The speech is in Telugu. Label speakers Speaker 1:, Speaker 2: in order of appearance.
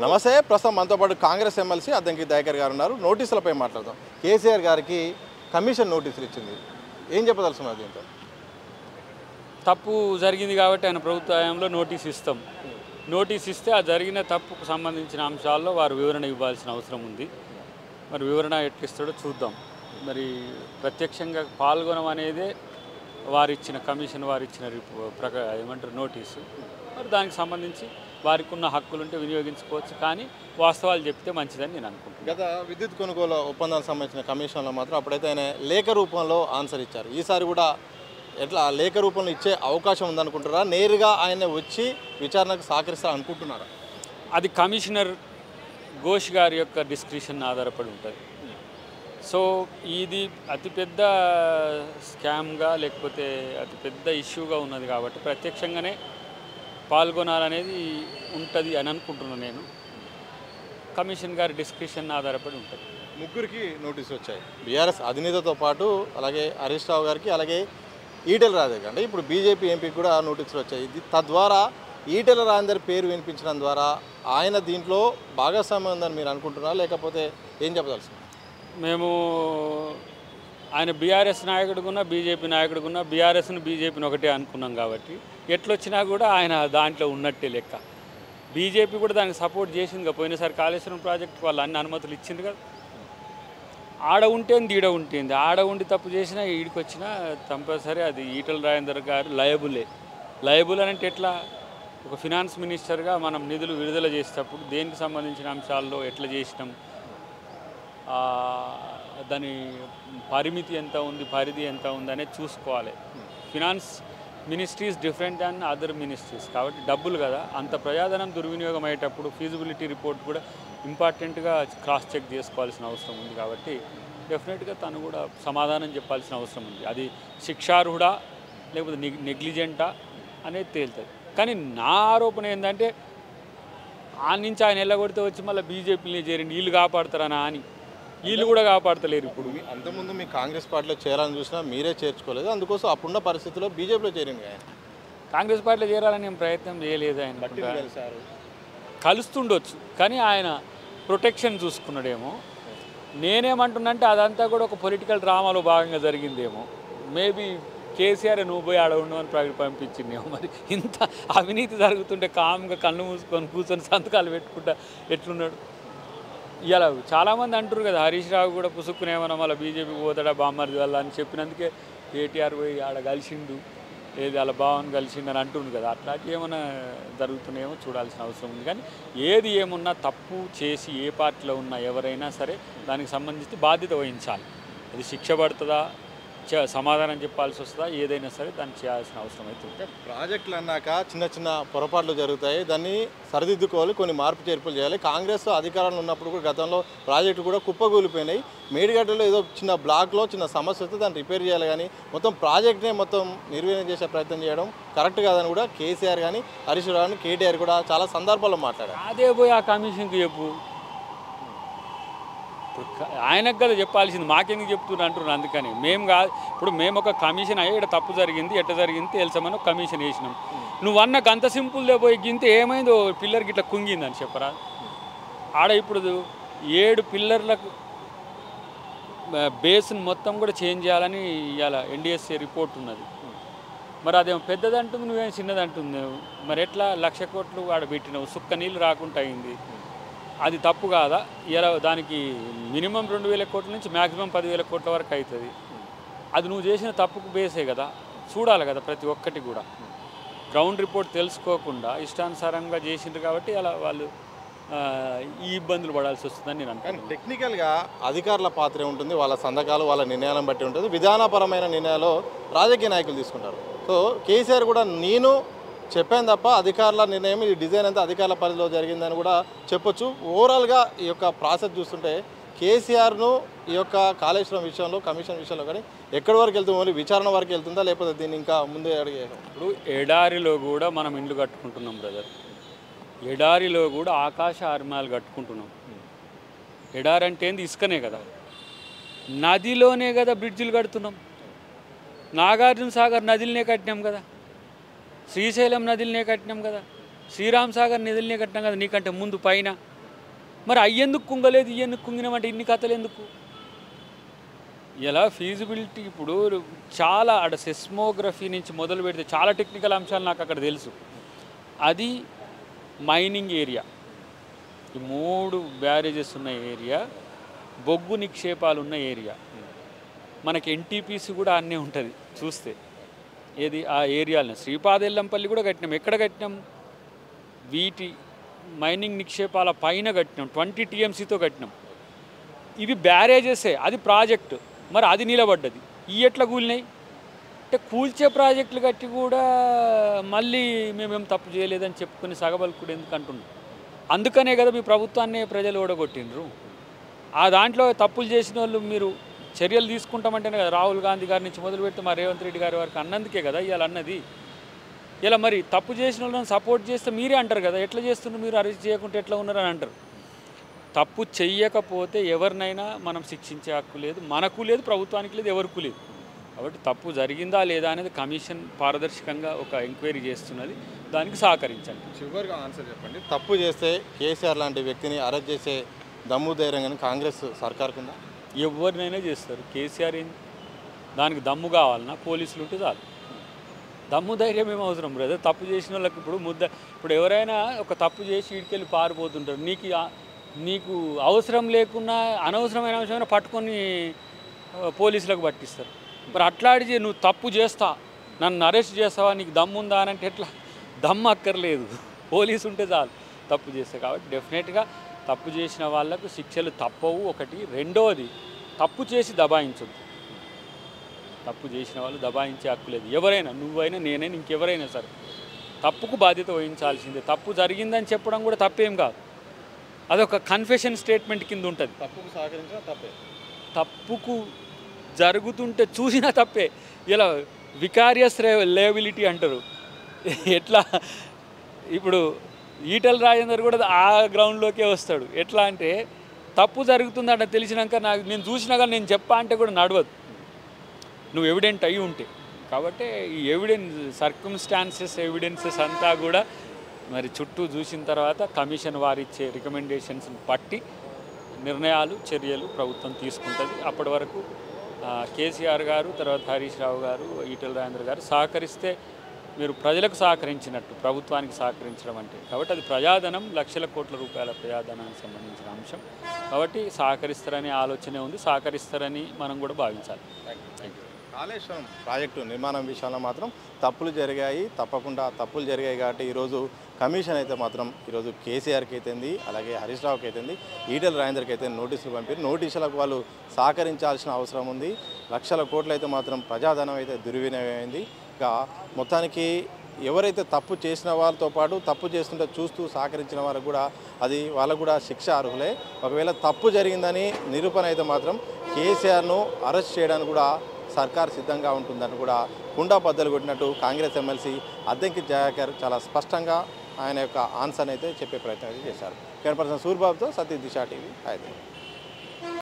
Speaker 1: నమస్తే. ప్రస్తుతం మనతో పాటు కాంగ్రెస్ ఎమ్మెల్సీ అద్దంకి దయాకర్ గారు ఉన్నారు. నోటీసులపై మాట్లాడదాం. కేసీఆర్ గారికి కమిషన్ నోటీసులు ఇచ్చింది, ఏం చెప్పదలుచుకున్నారు దీంతో?
Speaker 2: తప్పు జరిగింది కాబట్టి ఆయన ప్రభుత్వ హయాంలో నోటీస్ ఇస్తాం. నోటీస్ ఇస్తే ఆ జరిగిన తప్పుకు సంబంధించిన అంశాల్లో వారు వివరణ ఇవ్వాల్సిన అవసరం ఉంది. మరి వివరణ ఎట్లిస్తాడో చూద్దాం. మరి ప్రత్యక్షంగా పాల్గొనడం అనేదే వారిచ్చిన కమిషన్, వారిచ్చిన నోటీసు. మరి దానికి సంబంధించి వారికి ఉన్న హక్కులుంటే వినియోగించుకోవచ్చు, కానీ వాస్తవాలు చెప్తే మంచిదని నేను అనుకుంటున్నాను.
Speaker 1: గత విద్యుత్ కొనుగోలు ఒప్పందానికి సంబంధించిన కమిషన్లో మాత్రం అప్పుడైతే ఆయన లేఖ రూపంలో ఆన్సర్ ఇచ్చారు. ఈసారి కూడా ఎట్లా లేఖ రూపంలో ఇచ్చే అవకాశం ఉందనుకుంటారా? నేరుగా ఆయన వచ్చి విచారణకు సహకరిస్తారు అనుకుంటున్నారా?
Speaker 2: అది కమిషనర్ ఘోష్ గారి యొక్క డిస్క్రిప్షన్ ఆధారపడి ఉంటుంది. సో ఇది అతిపెద్ద స్కామ్గా లేకపోతే అతిపెద్ద ఇష్యూగా ఉన్నది కాబట్టి ప్రత్యక్షంగానే పాల్గొనాలనేది ఉంటుంది అని అనుకుంటున్నాను నేను. కమిషన్ గారి డిస్క్రిప్షన్ ఆధారపడి ఉంటుంది.
Speaker 1: ముగ్గురికి నోటీసులు వచ్చాయి. బీఆర్ఎస్ అధినేతతో పాటు అలాగే హరీష్ రావు గారికి, అలాగే ఈటెల రాజేందర్, అంటే ఇప్పుడు బీజేపీ ఎంపీకి కూడా నోటీసులు వచ్చాయి. తద్వారా ఈటెల రాజేందర్ పేరు వినిపించడం ద్వారా ఆయన దీంట్లో భాగస్వామ్యం ఉందని మీరు అనుకుంటున్నారా, లేకపోతే ఏం చెప్పదలుచుకున్నారు?
Speaker 2: మేము ఆయన బీఆర్ఎస్ నాయకుడికున్నా బీజేపీ నాయకుడికున్నా బీఆర్ఎస్ను బీజేపీని ఒకటే అనుకున్నాం కాబట్టి ఎట్లొచ్చినా కూడా ఆయన దాంట్లో ఉన్నట్టే లెక్క. బీజేపీ కూడా దానికి సపోర్ట్ చేసింది కదా. పోయినసారి కాళేశ్వరం ప్రాజెక్టు వాళ్ళు అన్ని అనుమతులు ఇచ్చింది కదా. ఆడ ఉంటేంది ఈడ ఉంటేంది, ఆడ ఉండి తప్పు చేసినా ఈడికి వచ్చినా కంపల్సరీ అది ఈటెల రాజేందర్ గారు లయబుల్ అని అంటే ఎట్లా? ఒక ఫినాన్స్ మినిస్టర్గా మనం నిధులు విడుదల చేసేటప్పుడు దేనికి సంబంధించిన అంశాల్లో ఎట్లా చేసినాం, దాని పరిమితి ఎంత ఉంది, పరిధి ఎంత ఉంది అనేది చూసుకోవాలి. Finance ministries different than other ministries కాబట్టి డబ్బులు కదా, అంత ప్రజాధనం దుర్వినియోగం అయ్యేటప్పుడు ఫీజిబిలిటీ రిపోర్ట్ కూడా ఇంపార్టెంట్గా క్రాస్ చెక్ చేసుకోవాల్సిన అవసరం ఉంది. కాబట్టి డెఫినెట్గా తను కూడా సమాధానం చెప్పాల్సిన అవసరం ఉంది. అది శిక్షార్హుడా లేకపోతే నెగ్లిజెంటా అనేది తేలుతుంది. కానీ నా ఆరోపణ ఏంటంటే ఆ నుంచి ఆయన ఎల్లగొడితే వచ్చి మళ్ళీ బీజేపీని చేరండి, వీళ్ళు కాపాడుతారనా అని. వీళ్ళు కూడా కాపాడతలేరు. ఇప్పుడు
Speaker 1: అంతకుముందు మీ కాంగ్రెస్ పార్టీలో చేరాలని చూసినా మీరే చేర్చుకోలేదు, అందుకోసం అప్పుడున్న పరిస్థితుల్లో బీజేపీలో చేరింది. ఆయన
Speaker 2: కాంగ్రెస్ పార్టీలో చేరాలని ఏం ప్రయత్నం చేయలేదు. ఆయన కలుస్తుండొచ్చు, కానీ ఆయన ప్రొటెక్షన్ చూసుకున్నాడేమో. నేనేమంటున్నంటే అదంతా కూడా ఒక పొలిటికల్ డ్రామాలో భాగంగా జరిగిందేమో. మేబీ కేసీఆర్ నువ్వు పోయి ఆడ ఉండమని పంపించిందేమో. మరి ఇంత అవినీతి జరుగుతుంటే కామ్గా కళ్ళు మూసుకొని కూర్చొని సంతకాలు పెట్టుకుంటా ఎట్లున్నాడు? ఇలా చాలామంది అంటారు కదా, హరీష్ రావు కూడా పుసుక్కునేమన్నా మళ్ళీ బీజేపీ పోతాడా బామ్మర్ది వల్ల అని చెప్పినందుకే కేటీఆర్ పోయి ఆడ కలిసిండు, ఏది అలా బావని కలిసిండు అని అంటుంది కదా. అట్లాంటివి ఏమైనా జరుగుతున్నాయేమో చూడాల్సిన అవసరం ఉంది. కానీ ఏది ఏమున్నా తప్పు చేసి ఏ పార్టీలో ఉన్నా ఎవరైనా సరే దానికి సంబంధించి బాధ్యత వహించాలి. అది శిక్ష పడుతుందా, సమాధానం చెప్పాల్సి వస్తుందా, ఏదైనా సరే దాన్ని చేయాల్సిన అవసరం అవుతుంది.
Speaker 1: ప్రాజెక్టులు అన్నాక చిన్న చిన్న పొరపాట్లు జరుగుతాయి, దాన్ని సరిదిద్దుకోవాలి, కొన్ని మార్పు చేర్పులు చేయాలి. కాంగ్రెస్ అధికారంలో ఉన్నప్పుడు కూడా గతంలో ప్రాజెక్టులు కూడా కుప్పగూలిపోయినాయి. మేడిగడ్డలో ఏదో చిన్న బ్లాక్లో చిన్న సమస్య వస్తే దాన్ని రిపేర్ చేయాలి, కానీ మొత్తం ప్రాజెక్ట్నే మొత్తం నిర్వీర్యం చేసే ప్రయత్నం చేయడం కరెక్ట్ కాదని కూడా కేసీఆర్ కానీ హరీష్ రావు కానీ కేటీఆర్ కూడా చాలా సందర్భాల్లో మాట్లాడారు.
Speaker 2: అదే పోయి ఆ కమిషన్కి చెప్పు, ఆయనకు కదా చెప్పాల్సింది, మాకెందుకు చెప్తున్నారు అంటున్నారు. అందుకని మేము కాదు, ఇప్పుడు మేము ఒక కమిషన్ అయ్యి ఇక్కడ తప్పు జరిగింది, ఎట్లా జరిగింది తెలుసామని ఒక కమిషన్ వేసినాం. నువ్వు అన్నకు అంత సింపుల్దే పోయి గింతే ఏమైందో పిల్లర్కి ఇట్లా కుంగిందని చెప్పరా? ఆడ ఇప్పుడు 7 పిల్లర్లకు బేస్ని మొత్తం కూడా చేంజ్ చేయాలని ఇవాళ ఎన్డీఎస్ఏ రిపోర్ట్ ఉన్నది. మరి అదేమో పెద్దదంటుంది, నువ్వేం చిన్నదంటుంది. మరి ఎట్లా 1,00,000 కోట్లు ఆడ పెట్టినావు, సుక్క నీళ్ళు రాకుండా అయింది. అది తప్పు కాదా? ఇలా దానికి మినిమం 2,000 కోట్ల నుంచి మ్యాక్సిమం 10,000 కోట్ల వరకు అవుతుంది. అది నువ్వు చేసిన తప్పుకు బేసే కదా, చూడాలి కదా ప్రతి ఒక్కటి కూడా. గ్రౌండ్ రిపోర్ట్ తెలుసుకోకుండా ఇష్టానుసారంగా చేసిండ్రు కాబట్టి అలా వాళ్ళు ఈ ఇబ్బందులు పడాల్సి వస్తుందని నేను అనుకుంటున్నాను.
Speaker 1: టెక్నికల్గా అధికారుల పాత్ర ఉంటుంది, వాళ్ళ సంతకాలు వాళ్ళ నిర్ణయాలను బట్టి ఉంటుంది. విధానపరమైన నిర్ణయాలు రాజకీయ నాయకులు తీసుకుంటారు. సో కేసీఆర్ కూడా నేను చెప్పాను తప్ప అధికారుల నిర్ణయం, ఈ డిజైన్ అంతా అధికారుల పరిధిలో జరిగిందని కూడా చెప్పొచ్చు. ఓవరాల్గా ఈ యొక్క ప్రాసెస్ చూస్తుంటే కేసీఆర్ను ఈ యొక్క కాళేశ్వరం విషయంలో, కమిషన్ విషయంలో కానీ ఎక్కడి వరకు వెళ్తుంది, ఓన్లీ విచారణ వరకు వెళ్తుందా, లేకపోతే దీన్ని ఇంకా ముందే అడిగే?
Speaker 2: ఇప్పుడు ఎడారిలో కూడా మనం ఇండ్లు కట్టుకుంటున్నాం బ్రదర్. ఎడారిలో కూడా ఆకాశ ఆర్మాలు కట్టుకుంటున్నాం. ఎడారి అంటే ఏంది? ఇసుకనే కదా. నదిలోనే కదా బ్రిడ్జిలు కడుతున్నాం. నాగార్జున సాగర్ నదిలనే కట్టినాం కదా, శ్రీశైలం నదిలనే కట్టినాం కదా. శ్రీరామ్ సాగర్ నిధులనే కట్టినాం కదా నీకంటే ముందు పైన. మరి అయ్యేందుకు కుంగలేదు, ఇయ్యేందుకు కుంగినామంటే ఇన్ని కథలు ఎందుకు? ఇలా ఫీజిబిలిటీ ఇప్పుడు చాలా అక్కడ సెస్మోగ్రఫీ నుంచి మొదలు పెడితే చాలా టెక్నికల్ అంశాలు నాకు అక్కడ తెలుసు. అది మైనింగ్ ఏరియా, ఈ 3 బ్యారేజెస్ ఉన్న ఏరియా, బొగ్గు నిక్షేపాలు ఉన్న ఏరియా. మనకి ఎన్టీపీసీ కూడా అన్నీ ఉంటుంది చూస్తే. ఏది ఆ ఏరియాలో శ్రీపాదెల్లంపల్లి కూడా కట్టినాం. ఎక్కడ కట్టినాం? వీటి మైనింగ్ నిక్షేపాల పైన కట్టినాం, 20 TMCతో కట్టినాం. ఇవి బ్యారేజెసే, అది ప్రాజెక్టు. మరి అది నిలబడ్డది, ఈ ఎట్లా కూలినాయి అంటే కూల్చే ప్రాజెక్టులు కట్టి కూడా మళ్ళీ మేమేం తప్పు చేయలేదని చెప్పుకుని సగబలుకుడు ఎందుకు అంటున్నాం? అందుకనే కదా మీ ప్రభుత్వాన్ని ప్రజలు ఓడగొట్టిండ్రు. ఆ దాంట్లో తప్పులు చేసిన వాళ్ళు మీరు చర్యలు తీసుకుంటామంటేనే కదా రాహుల్ గాంధీ గారి నుంచి మొదలు పెడితే మా రేవంత్ రెడ్డి గారి వరకు అన్నందుకే కదా ఇవాళ అన్నది. ఇలా మరి తప్పు చేసిన వాళ్ళని సపోర్ట్ చేస్తే మీరే అంటారు కదా ఎట్లా చేస్తున్నారు మీరు, అరెస్ట్ చేయకుంటే ఎట్లా ఉన్నారని అంటారు. తప్పు చెయ్యకపోతే ఎవరినైనా మనం శిక్షించే హక్కు లేదు, మనకు లేదు, ప్రభుత్వానికి లేదు, ఎవరికి లేదు. కాబట్టి తప్పు జరిగిందా లేదా అనేది కమిషన్ పారదర్శకంగా ఒక ఎంక్వైరీ చేస్తున్నది, దానికి సహకరించండి.
Speaker 1: చివరిగా ఆన్సర్ చెప్పండి. తప్పు చేస్తే కేసీఆర్ లాంటి వ్యక్తిని అరెస్ట్ చేసే దమ్ము ధైర్యం కానీ కాంగ్రెస్ సర్కార్కు ఉందా?
Speaker 2: ఎవరినైనా చేస్తారు. కేసీఆర్ ఏంది దానికి దమ్ము కావాలన్నా పోలీసులు ఉంటే చాలు. దమ్ము ధైర్యం ఏం అవసరం బ్రదర్? తప్పు చేసిన వాళ్ళకి ఇప్పుడు ఎవరైనా ఒక తప్పు చేసి ఇడికెళ్ళి పారిపోతుంటారు. నీకు అవసరం లేకున్నా అనవసరమైన అంశమైనా పట్టుకొని పోలీసులకు పట్టిస్తారు. మరి అట్లాంటి నువ్వు తప్పు చేస్తా నన్ను అరెస్ట్ చేస్తావా, నీకు దమ్ము ఉందా అని అంటే ఎట్లా? దమ్ము అక్కర్లేదు, పోలీసు ఉంటే చాలు తప్పు చేస్తా. కాబట్టి డెఫినెట్గా తప్పు చేసిన వాళ్ళకు శిక్షలు తప్పవు. ఒకటి. రెండవది, తప్పు చేసి దబాయించొద్దు. తప్పు చేసిన వాళ్ళు దబాయించే హక్కు లేదు. ఎవరైనా, నువ్వైనా, నేనైనా, ఇంకెవరైనా సరే తప్పుకు బాధ్యత వహించాల్సిందే. తప్పు జరిగిందని చెప్పడం కూడా తప్పేం కాదు, అదొక కన్ఫెషన్ స్టేట్మెంట్ కింద ఉంటుంది.
Speaker 1: తప్పుకు సహకరించినా తప్పే,
Speaker 2: తప్పుకు జరుగుతుంటే చూసినా తప్పే. ఇలా వికారియస్ లయబిలిటీ అంటారు. ఎట్లా ఇప్పుడు ఈటల రాజేందర్ కూడా ఆ గ్రౌండ్లోకే వస్తాడు. ఎట్లా అంటే తప్పు జరుగుతుందంట తెలిసినాక నేను చూసినా కానీ నేను చెప్పా అంటే కూడా నడవదు, నువ్వు ఎవిడెంట్ అయి ఉంటే. కాబట్టి ఈ సర్కమ్స్టాన్సెస్ ఎవిడెన్సెస్ అంతా కూడా మరి చుట్టూ చూసిన తర్వాత కమిషన్ వారిచ్చే రికమెండేషన్స్ని బట్టి నిర్ణయాలు, చర్యలు ప్రభుత్వం తీసుకుంటుంది. అప్పటి వరకు కేసీఆర్ గారు, తర్వాత హరీష్ రావు గారు, ఈటల రాజేందర్ గారు సహకరిస్తే మీరు ప్రజలకు సహకరించినట్టు, ప్రభుత్వానికి సహకరించడం అంటే. కాబట్టి అది ప్రజాధనం, లక్షల కోట్ల రూపాయల ప్రజాధనానికి సంబంధించిన అంశం. కాబట్టి సహకరిస్తారనే ఆలోచనే ఉంది, సహకరిస్తారని మనం కూడా భావించాలి.
Speaker 1: కాళేశ్వరం ప్రాజెక్టు నిర్మాణం విషయంలో మాత్రం తప్పులు జరిగాయి, తప్పకుండా తప్పులు జరిగాయి. కాబట్టి ఈరోజు కమిషన్ అయితే మాత్రం ఈరోజు కేసీఆర్కి అయితేంది, అలాగే హరీష్ రావుకి అయితేంది, ఈటల రాజేందర్కి అయితే నోటీసులు పంపారు. నోటీసులకు వాళ్ళు సహకరించాల్సిన అవసరం ఉంది. లక్షల కోట్లు అయితే మాత్రం ప్రజాధనం అయితే దుర్వినియోగమైంది. ఇక మొత్తానికి ఎవరైతే తప్పు చేసిన వాళ్ళతో పాటు తప్పు చేస్తుంటే చూస్తూ సహకరించిన వారికి కూడా వాళ్ళకు కూడా శిక్ష అర్హులే. ఒకవేళ తప్పు జరిగిందని నిరూపణ అయితే మాత్రం కేసీఆర్ను అరెస్ట్ చేయడానికి కూడా సర్కార్ సిద్ధంగా ఉంటుందని కూడా కుండా బద్దలు కొట్టినట్టు కాంగ్రెస్ ఎమ్మెల్సీ అద్దంకి దయాకర్ చాలా స్పష్టంగా ఆయన యొక్క ఆన్సర్ అయితే చెప్పే ప్రయత్నం అయితే చేశారు. కెమెరా పర్సన్ సూర్యబాబుతో సతీష్ దిశా టీవీ హైదరాబాద్.